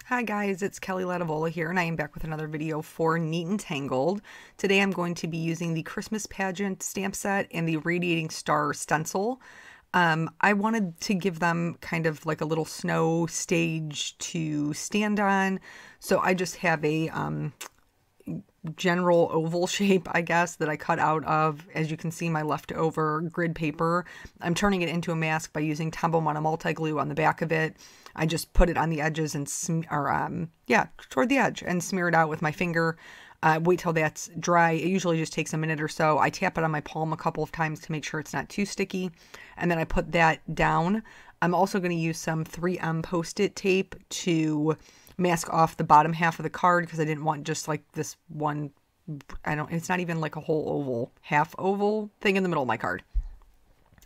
Hi guys, it's Kelly Latevola here, and I am back with another video for Neat and Tangled. Today I'm going to be using the Christmas Pageant stamp set and the Radiating Star Stencil. I wanted to give them kind of like a little snow stage to stand on, so I just have a general oval shape, I guess, that I cut out of, as you can see, my leftover grid paper. I'm turning it into a mask by using Latevola multi-glue on the back of it. I just put it on the edges and toward the edge and smear it out with my finger. Wait till that's dry. It usually just takes a minute or so. I tap it on my palm a couple of times to make sure it's not too sticky, and then I put that down. I'm also going to use some 3M Post-it tape to mask off the bottom half of the card because I didn't want just like this one, it's not even like a whole oval, half oval thing in the middle of my card.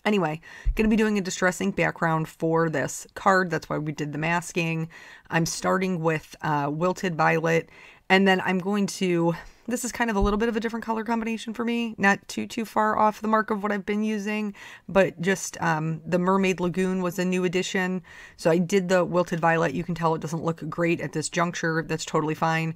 Anyway, going to be doing a Distress ink background for this card. That's why we did the masking. I'm starting with Wilted Violet, and then I'm going to, this is kind of a little bit of a different color combination for me. Not too far off the mark of what I've been using, but just the Mermaid Lagoon was a new addition. So I did the Wilted Violet. You can tell it doesn't look great at this juncture. That's totally fine.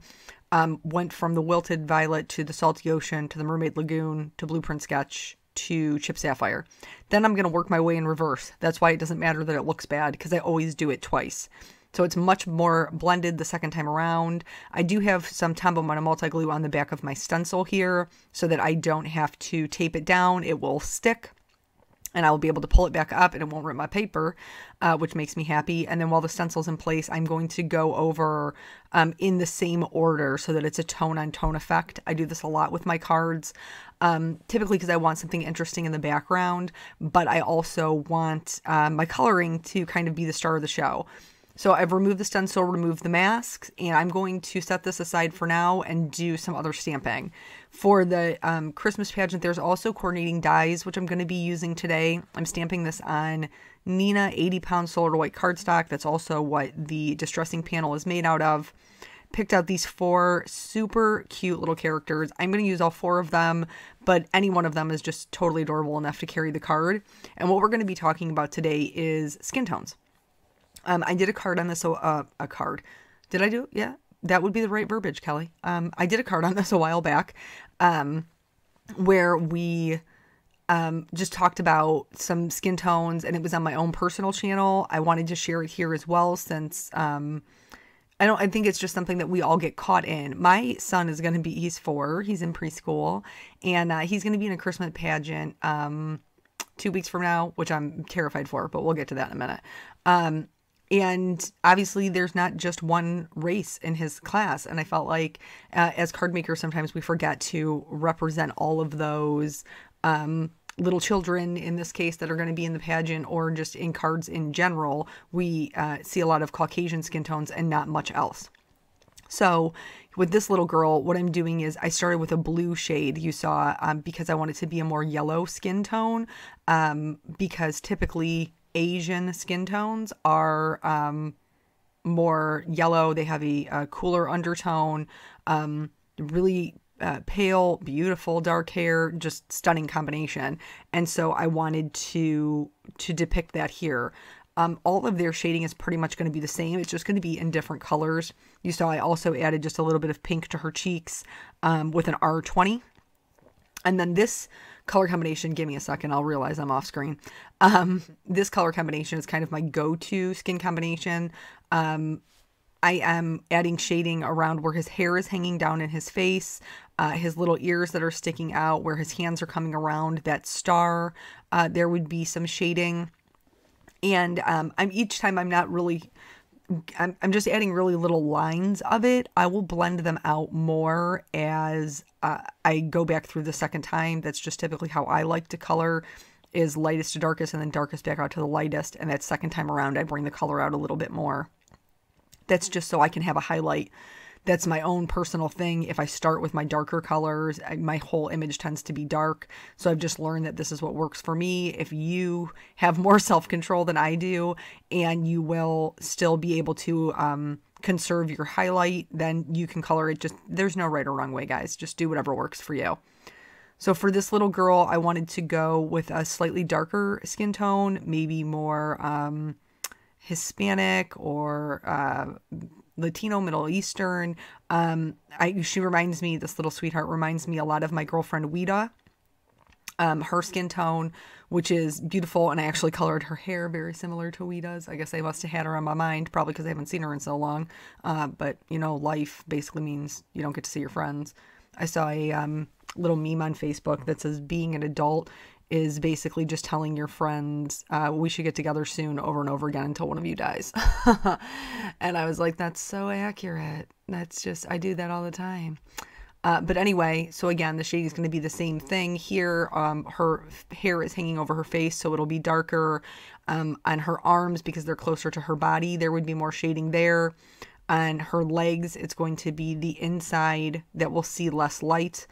Went from the Wilted Violet to the Salty Ocean to the Mermaid Lagoon to Blueprint Sketch to Chip Sapphire. Then I'm going to work my way in reverse. That's why it doesn't matter that it looks bad, because I always do it twice. So it's much more blended the second time around. I do have some Latevola multi-glue on the back of my stencil here so that I don't have to tape it down. It will stick, and I will be able to pull it back up and it won't rip my paper, which makes me happy. And then while the stencil's in place, I'm going to go over in the same order so that it's a tone-on-tone effect. I do this a lot with my cards, typically because I want something interesting in the background, but I also want my coloring to kind of be the star of the show. So I've removed the stencil, removed the masks, and I'm going to set this aside for now and do some other stamping. For the Christmas pageant, there's also coordinating dies, which I'm going to be using today. I'm stamping this on Nina 80-pound solar white cardstock. That's also what the distressing panel is made out of. Picked out these 4 super cute little characters. I'm going to use all 4 of them, but any one of them is just totally adorable enough to carry the card. And what we're going to be talking about today is skin tones. I did a card on this, a card. Did I do it? Yeah, that would be the right verbiage, Kelly. I did a card on this a while back, where we just talked about some skin tones, and it was on my own personal channel. I wanted to share it here as well, since I think it's just something that we all get caught in. My son is going to be, he's 4, he's in preschool, and he's going to be in a Christmas pageant 2 weeks from now, which I'm terrified for, but we'll get to that in a minute. And obviously there's not just one race in his class. And I felt like as card makers, sometimes we forget to represent all of those little children, in this case, that are going to be in the pageant, or just in cards in general. We see a lot of Caucasian skin tones and not much else. So with this little girl, what I'm doing is I started with a blue shade you saw because I wanted to be a more yellow skin tone, because typically Asian skin tones are more yellow. They have a cooler undertone, really pale, beautiful dark hair, just stunning combination. And so I wanted to depict that here. All of their shading is pretty much going to be the same. It's just going to be in different colors. You saw I also added just a little bit of pink to her cheeks with an R20. And then this color combination, give me a second, I'll realize I'm off screen. This color combination is kind of my go-to skin combination. I am adding shading around where his hair is hanging down in his face, his little ears that are sticking out, where his hands are coming around that star. There would be some shading. And each time I'm just adding really little lines of it. I will blend them out more as I go back through the second time. That's just typically how I like to color, is lightest to darkest and then darkest back out to the lightest. And that second time around, I bring the color out a little bit more. That's just so I can have a highlight. That's my own personal thing. If I start with my darker colors, my whole image tends to be dark. So I've just learned that this is what works for me. If you have more self-control than I do, and you will still be able to conserve your highlight, then you can color it. Just, there's no right or wrong way, guys. Just do whatever works for you. So for this little girl, I wanted to go with a slightly darker skin tone, maybe more Hispanic or Latino, Middle Eastern. She reminds me, this little sweetheart reminds me a lot of my girlfriend Wida. Her skin tone, which is beautiful, and I actually colored her hair very similar to Wida's. I guess I must have had her on my mind, probably because I haven't seen her in so long. But you know, life basically means you don't get to see your friends. I saw a little meme on Facebook that says being an adult is basically just telling your friends we should get together soon over and over again until one of you dies. And I was like, that's so accurate. That's just, I do that all the time. But anyway, so again, the shading is going to be the same thing here. Her hair is hanging over her face, so it'll be darker. On her arms, because they're closer to her body, there would be more shading there. On her legs, it's going to be the inside that will see less light.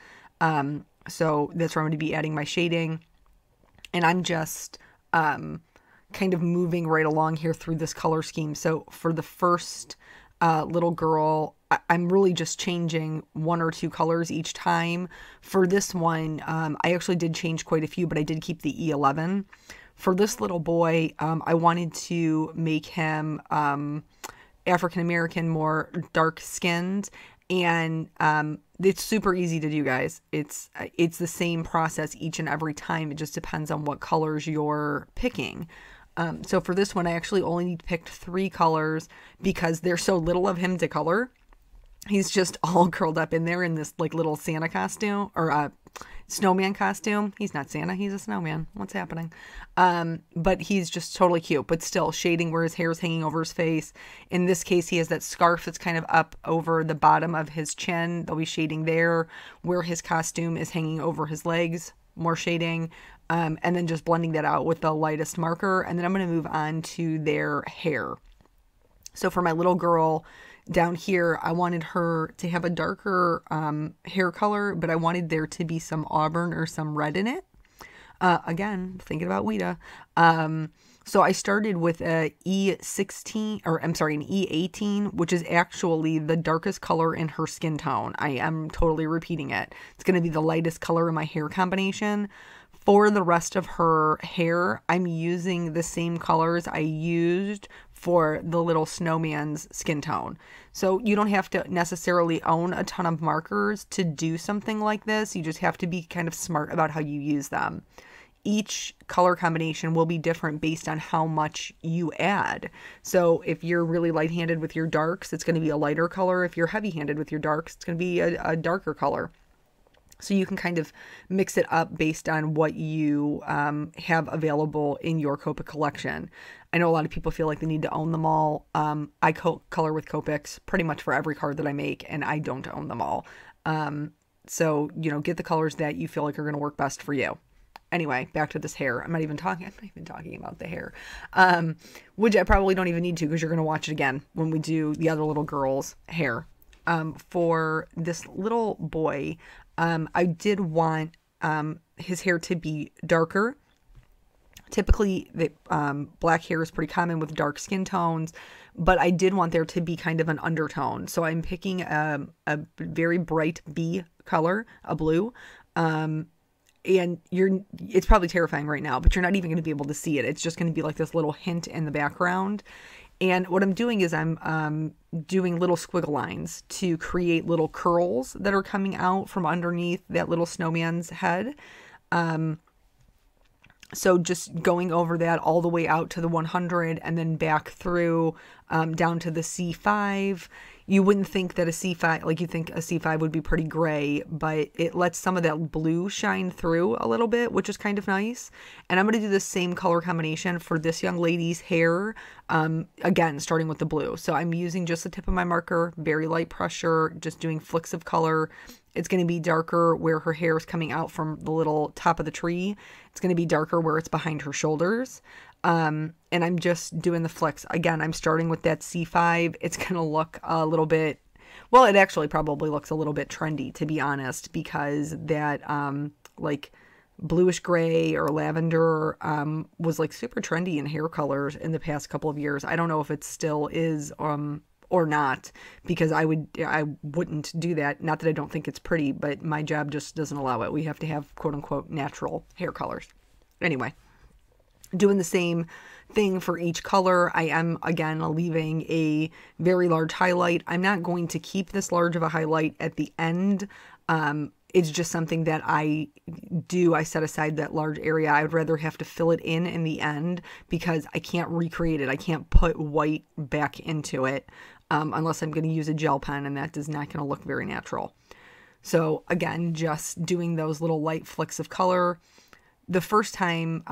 So that's where I'm going to be adding my shading. And I'm just kind of moving right along here through this color scheme. So for the first little girl, I'm really just changing 1 or 2 colors each time. For this one, I actually did change quite a few, but I did keep the E11. For this little boy, I wanted to make him African-American, more dark-skinned. And it's super easy to do, guys. It's the same process each and every time. It just depends on what colors you're picking. So for this one, I actually only picked 3 colors because there's so little of him to color. He's just all curled up in there in this like little Santa costume, or snowman costume. He's not Santa, he's a snowman. What's happening? But he's just totally cute, but still shading where his hair is hanging over his face. In this case, he has that scarf that's kind of up over the bottom of his chin. There'll be shading there. Where his costume is hanging over his legs, more shading. And then just blending that out with the lightest marker. And then I'm going to move on to their hair. So for my little girl down here, I wanted her to have a darker hair color, but I wanted there to be some auburn or some red in it. Again, thinking about Wida. So I started with a E16, or I'm sorry, an E18, which is actually the darkest color in her skin tone. I am totally repeating it. It's going to be the lightest color in my hair combination. For the rest of her hair, I'm using the same colors I used for the little snowman's skin tone. So you don't have to necessarily own a ton of markers to do something like this. You just have to be kind of smart about how you use them. Each color combination will be different based on how much you add. So if you're really light-handed with your darks, it's going to be a lighter color. If you're heavy-handed with your darks, it's going to be a darker color. So you can kind of mix it up based on what you have available in your Copic collection. I know a lot of people feel like they need to own them all. I color with Copics pretty much for every card that I make, and I don't own them all. So, you know, get the colors that you feel like are going to work best for you. Anyway, back to this hair. I'm not even talking about the hair, which I probably don't even need to because you're going to watch it again when we do the other little girl's hair. For this little boy, I did want his hair to be darker. Typically, the black hair is pretty common with dark skin tones, but I did want there to be kind of an undertone. So I'm picking a very bright B color, a blue. And it's probably terrifying right now, but you're not even going to be able to see it. It's just going to be like this little hint in the background. And what I'm doing is I'm doing little squiggle lines to create little curls that are coming out from underneath that little snowman's head. So just going over that all the way out to the 100 and then back through down to the C5. You wouldn't think that a C5, like you think a C5 would be pretty gray, but it lets some of that blue shine through a little bit, which is kind of nice. And I'm going to do the same color combination for this young lady's hair, again, starting with the blue. So I'm using just the tip of my marker, very light pressure, just doing flicks of color. It's going to be darker where her hair is coming out from the little top of the tree. It's going to be darker where it's behind her shoulders. And I'm just doing the flicks. Again, I'm starting with that C5. It's going to look a little bit, well, it actually probably looks a little bit trendy, to be honest, because that, like bluish gray or lavender, was like super trendy in hair colors in the past couple of years. I don't know if it still is, or not, because I wouldn't do that. Not that I don't think it's pretty, but my job just doesn't allow it. We have to have quote unquote natural hair colors. Anyway. Doing the same thing for each color. I am, again, leaving a very large highlight. I'm not going to keep this large of a highlight at the end. It's just something that I do. I set aside that large area. I would rather have to fill it in the end because I can't recreate it. I can't put white back into it unless I'm going to use a gel pen, and that is not going to look very natural. So again, just doing those little light flicks of color. The first time,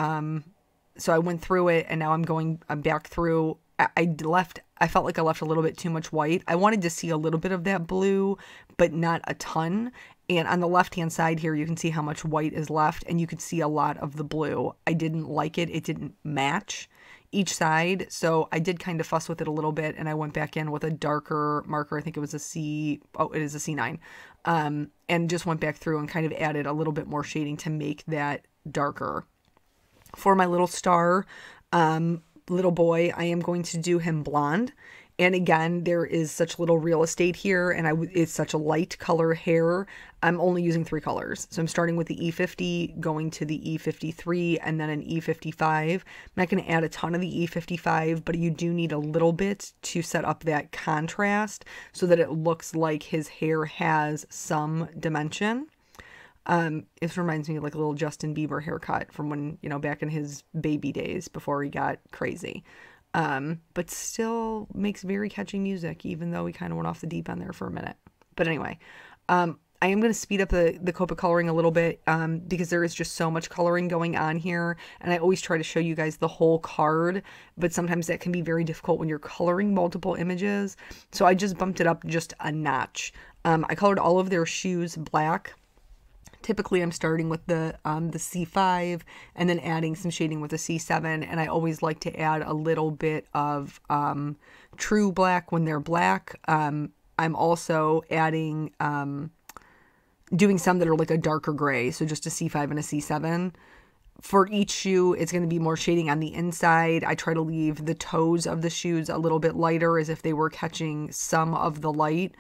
so I went through it, and now I'm back through. I felt like I left a little bit too much white. I wanted to see a little bit of that blue, but not a ton. And on the left-hand side here, you can see how much white is left, and you can see a lot of the blue. I didn't like it. It didn't match each side, so I did kind of fuss with it a little bit, and I went back in with a darker marker. I think it was it is a C9, and just went back through and kind of added a little bit more shading to make that darker. For my little star, little boy, I am going to do him blonde. And again, there is such little real estate here, and it's such a light color hair. I'm only using 3 colors. So I'm starting with the E50, going to the E53, and then an E55. I'm not going to add a ton of the E55, but you do need a little bit to set up that contrast so that it looks like his hair has some dimension. It reminds me of like a little Justin Bieber haircut from when, back in his baby days before he got crazy. But still makes very catchy music, even though we kind of went off the deep end there for a minute. But anyway, I am going to speed up the copic coloring a little bit, because there is just so much coloring going on here. And I always try to show you guys the whole card, but sometimes that can be very difficult when you're coloring multiple images. So I just bumped it up just a notch. I colored all of their shoes black. Typically, I'm starting with the C5 and then adding some shading with the C7. And I always like to add a little bit of true black when they're black. I'm also adding, doing some that are like a darker gray. So just a C5 and a C7. For each shoe, it's going to be more shading on the inside. I try to leave the toes of the shoes a little bit lighter as if they were catching some of the light.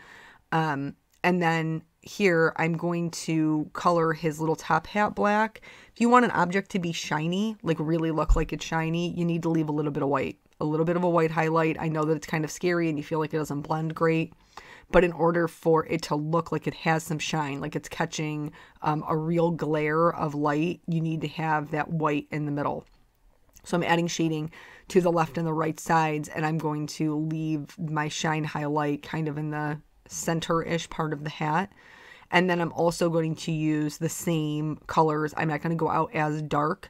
And then here I'm going to color his little top hat black. If you want an object to be shiny, like really look like it's shiny, you need to leave a little bit of white, a little bit of a white highlight. I know that it's kind of scary and you feel like it doesn't blend great, but in order for it to look like it has some shine, like it's catching a real glare of light, you need to have that white in the middle. So I'm adding shading to the left and the right sides, and I'm going to leave my shine highlight kind of in the center-ish part of the hat. And then I'm also going to use the same colors. I'm not going to go out as dark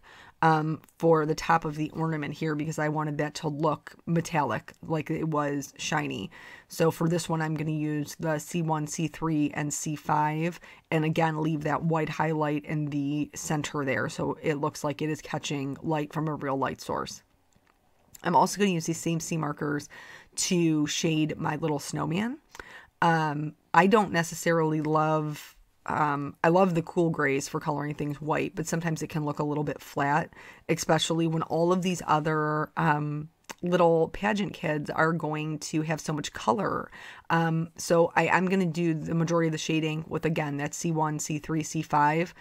for the top of the ornament here because I wanted that to look metallic, like it was shiny. So for this one, I'm going to use the C1, C3, and C5, and again, leave that white highlight in the center there so it looks like it is catching light from a real light source. I'm also going to use these same C markers to shade my little snowman. I don't necessarily love, I love the cool grays for coloring things white, but sometimes it can look a little bit flat, especially when all of these other little pageant kids are going to have so much color. So I'm going to do the majority of the shading with, again, that C1, C3, C5.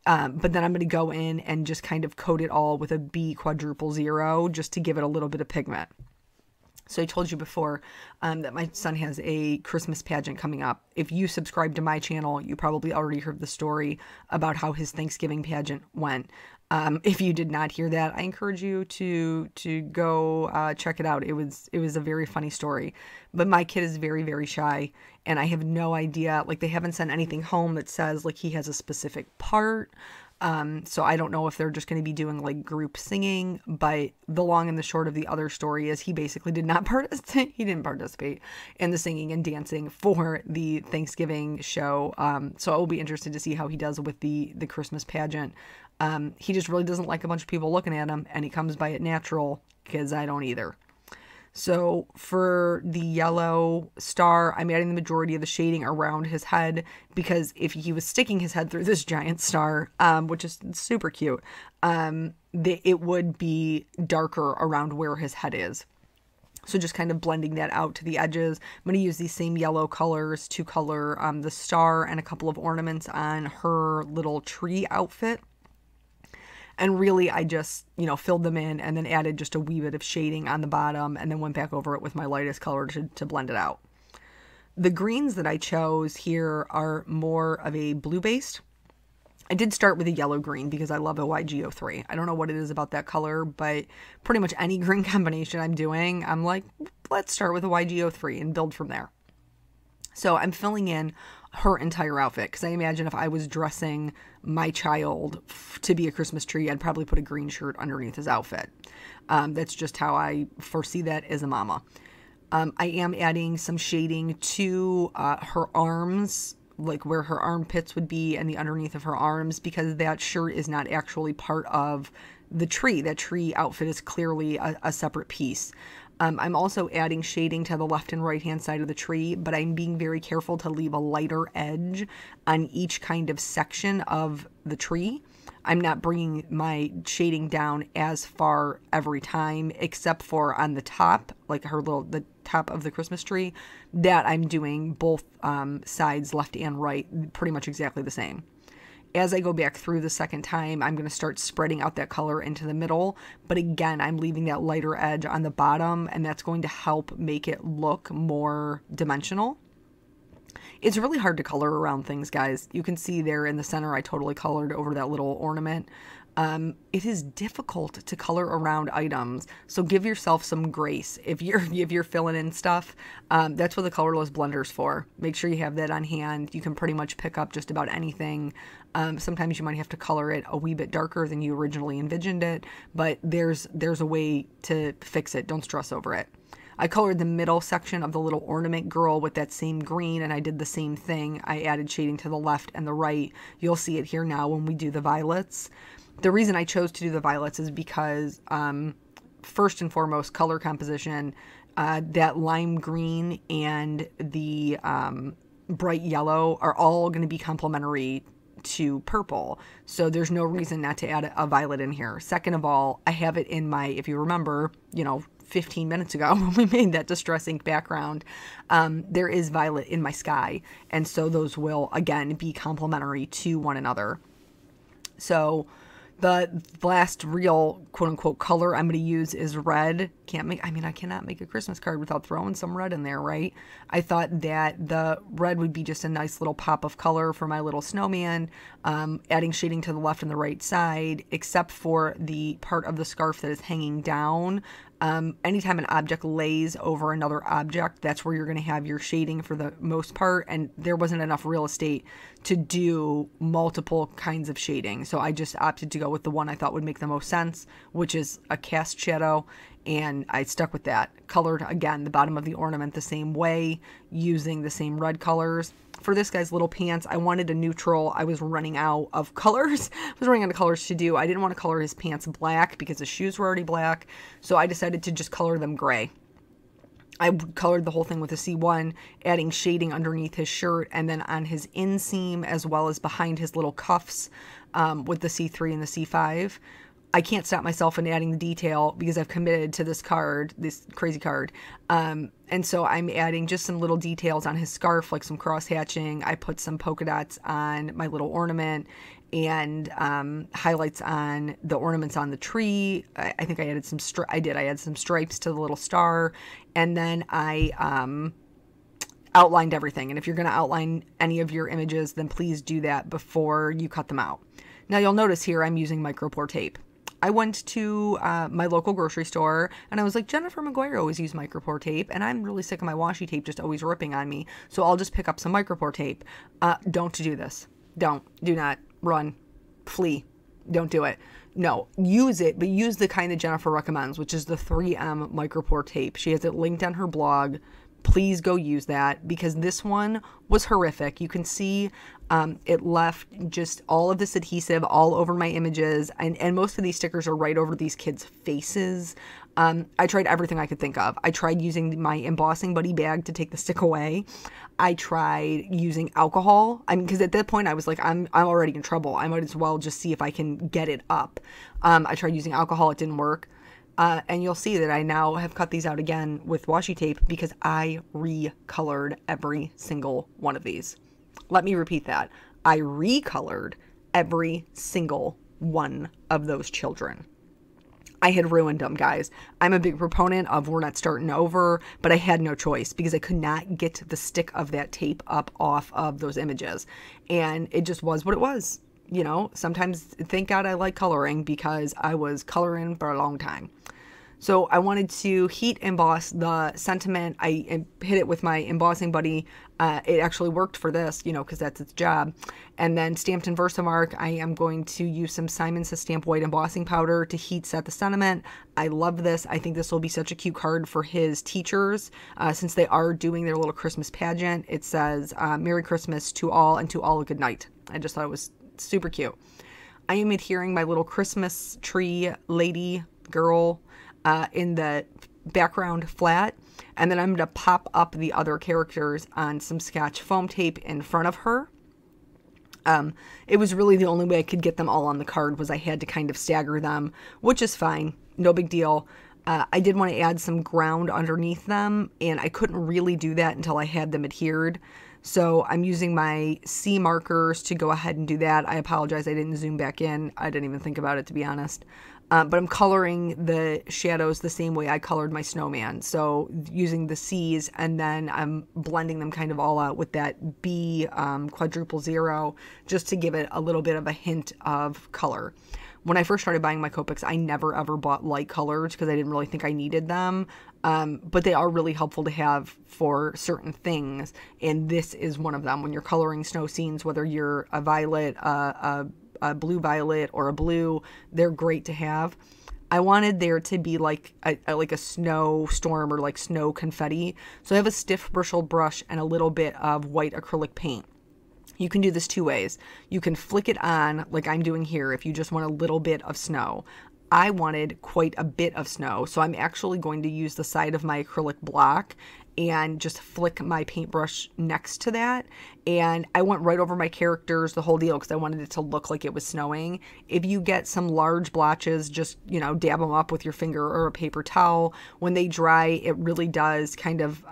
But then I'm going to go in and just kind of coat it all with a B_0 just to give it a little bit of pigment. So I told you before that my son has a Christmas pageant coming up. If you subscribe to my channel, you probably already heard the story about how his Thanksgiving pageant went. If you did not hear that, I encourage you to go check it out. It was a very funny story. But my kid is very, very shy, and I have no idea. Like, they haven't sent anything home that says like he has a specific part. So I don't know if they're just going to be doing like group singing, but the long and the short of the other story is he basically did not participate. He didn't participate in the singing and dancing for the Thanksgiving show. So I will be interested to see how he does with the Christmas pageant. He just really doesn't like a bunch of people looking at him, and he comes by it natural because I don't either. So for the yellow star, I'm adding the majority of the shading around his head because if he was sticking his head through this giant star, which is super cute, it would be darker around where his head is. So just kind of blending that out to the edges. I'm going to use these same yellow colors to color the star and a couple of ornaments on her little tree outfit. And really, I just, filled them in and then added just a wee bit of shading on the bottom and then went back over it with my lightest color to blend it out. The greens that I chose here are more of a blue-based. I did start with a yellow green because I love a YG03. I don't know what it is about that color, but pretty much any green combination I'm doing, I'm like, let's start with a YG03 and build from there. So I'm filling in her entire outfit because I imagine if I was dressing my child to be a Christmas tree, I'd probably put a green shirt underneath his outfit. That's just how I foresee that as a mama. I am adding some shading to her arms, like where her armpits would be and the underneath of her arms, because that shirt is not actually part of the tree. That tree outfit is clearly a separate piece. I'm also adding shading to the left and right hand side of the tree, but I'm being very careful to leave a lighter edge on each kind of section of the tree. I'm not bringing my shading down as far every time, except for on the top, like the top of the Christmas tree, that I'm doing both sides, left and right, pretty much exactly the same. As I go back through the second time, I'm going to start spreading out that color into the middle. But again, I'm leaving that lighter edge on the bottom, and that's going to help make it look more dimensional. It's really hard to color around things, guys. You can see there in the center, I totally colored over that little ornament. It is difficult to color around items, so give yourself some grace. If you're filling in stuff, that's what the colorless blender's for. Make sure you have that on hand. You can pretty much pick up just about anything. Sometimes you might have to color it a wee bit darker than you originally envisioned it, but there's a way to fix it. Don't stress over it. I colored the middle section of the little ornament girl with that same green, and I did the same thing. I added shading to the left and the right. You'll see it here now when we do the violets. The reason I chose to do the violets is because, first and foremost, color composition, that lime green and the bright yellow are all going to be complementary to purple. So there's no reason not to add a violet in here. Second of all, I have it in my, if you remember, 15 minutes ago when we made that distress ink background, there is violet in my sky. And so those will, again, be complementary to one another. So the last real quote-unquote color I'm going to use is red. I cannot make a Christmas card without throwing some red in there, right? I thought that the red would be just a nice little pop of color for my little snowman, adding shading to the left and the right side, except for the part of the scarf that is hanging down. Anytime an object lays over another object, that's where you're going to have your shading for the most part, and there wasn't enough real estate to do multiple kinds of shading, so I just opted to go with the one I thought would make the most sense, which is a cast shadow, and I stuck with that. Colored, again, the bottom of the ornament the same way, using the same red colors. For this guy's little pants, I wanted a neutral. I was running out of colors. I was running out of colors to do. I didn't want to color his pants black because his shoes were already black, so I decided to just color them gray. I colored the whole thing with a C1, adding shading underneath his shirt and then on his inseam as well as behind his little cuffs with the C3 and the C5. I can't stop myself in adding the detail because I've committed to this card, this crazy card. And so I'm adding just some little details on his scarf, like some cross hatching. I put some polka dots on my little ornament and highlights on the ornaments on the tree. I think I added some I added some stripes to the little star. And then I outlined everything. And if you're going to outline any of your images, then please do that before you cut them out. Now you'll notice here I'm using micro pour tape. I went to my local grocery store and I was like, Jennifer McGuire always used micro pour tape and I'm really sick of my washi tape just always ripping on me. So I'll just pick up some micro pour tape. Don't do this. Do not, run, flee. Don't do it. No, use it, but use the kind that Jennifer recommends, which is the 3M micro pour tape. She has it linked on her blog. Please go use that because this one was horrific. You can see it left just all of this adhesive all over my images, and most of these stickers are right over these kids' faces. I tried everything I could think of. I tried using my embossing buddy bag to take the stick away. I tried using alcohol. I mean, because at that point I was like, I'm already in trouble. I might as well just see if I can get it up. I tried using alcohol. It didn't work. And you'll see that I now have cut these out again with washi tape because I recolored every single one of these. Let me repeat that. I recolored every single one of those children. I had ruined them, guys. I'm a big proponent of we're not starting over, but I had no choice because I could not get the stick of that tape up off of those images. And it just was what it was. You know, sometimes thank God I like coloring because I was coloring for a long time. So I wanted to heat emboss the sentiment. I hit it with my embossing buddy. It actually worked for this, you know, because that's its job. And then stamped in Versamark, I am going to use some Simon Says Stamp White embossing powder to heat set the sentiment. I love this. I think this will be such a cute card for his teachers since they are doing their little Christmas pageant. It says, Merry Christmas to all and to all a good night. I just thought it was super cute. I am adhering my little Christmas tree lady girl in the background flat, and then I'm going to pop up the other characters on some Scotch foam tape in front of her. It was really the only way I could get them all on the card was I had to kind of stagger them, which is fine. No big deal. I did want to add some ground underneath them, and I couldn't really do that until I had them adhered. So I'm using my C markers to go ahead and do that. I apologize, I didn't zoom back in. I didn't even think about it, to be honest. But I'm coloring the shadows the same way I colored my snowman. So using the C's, and then I'm blending them kind of all out with that B quadruple zero, just to give it a little bit of a hint of color. When I first started buying my Copics, I never ever bought light colors because I didn't really think I needed them. But they are really helpful to have for certain things. And this is one of them. When you're coloring snow scenes, whether you're a violet, a blue violet, or a blue, they're great to have. I wanted there to be like a snow storm or like snow confetti. So I have a stiff bristle brush and a little bit of white acrylic paint. You can do this two ways. You can flick it on like I'm doing here if you just want a little bit of snow. I wanted quite a bit of snow, so I'm actually going to use the side of my acrylic block and just flick my paintbrush next to that. And I went right over my characters, the whole deal, because I wanted it to look like it was snowing. If you get some large blotches, just, you know, dab them up with your finger or a paper towel. When they dry, it really does kind of,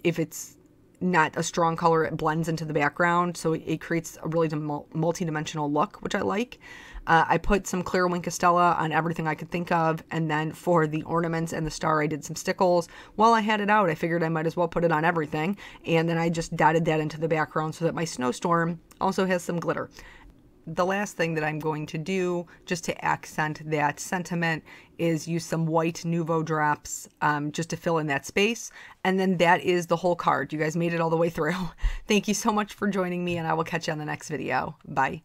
if it's not a strong color, it blends into the background, so it creates a really multi-dimensional look, which I like. I put some clear wink Castella on everything I could think of, and then for the ornaments and the star, I did some stickles. While I had it out, I figured I might as well put it on everything, and then I just dotted that into the background so that my snowstorm also has some glitter. The last thing that I'm going to do, just to accent that sentiment, is use some white Nouveau drops just to fill in that space. And then that is the whole card. You guys made it all the way through. Thank you so much for joining me, and I will catch you on the next video. Bye.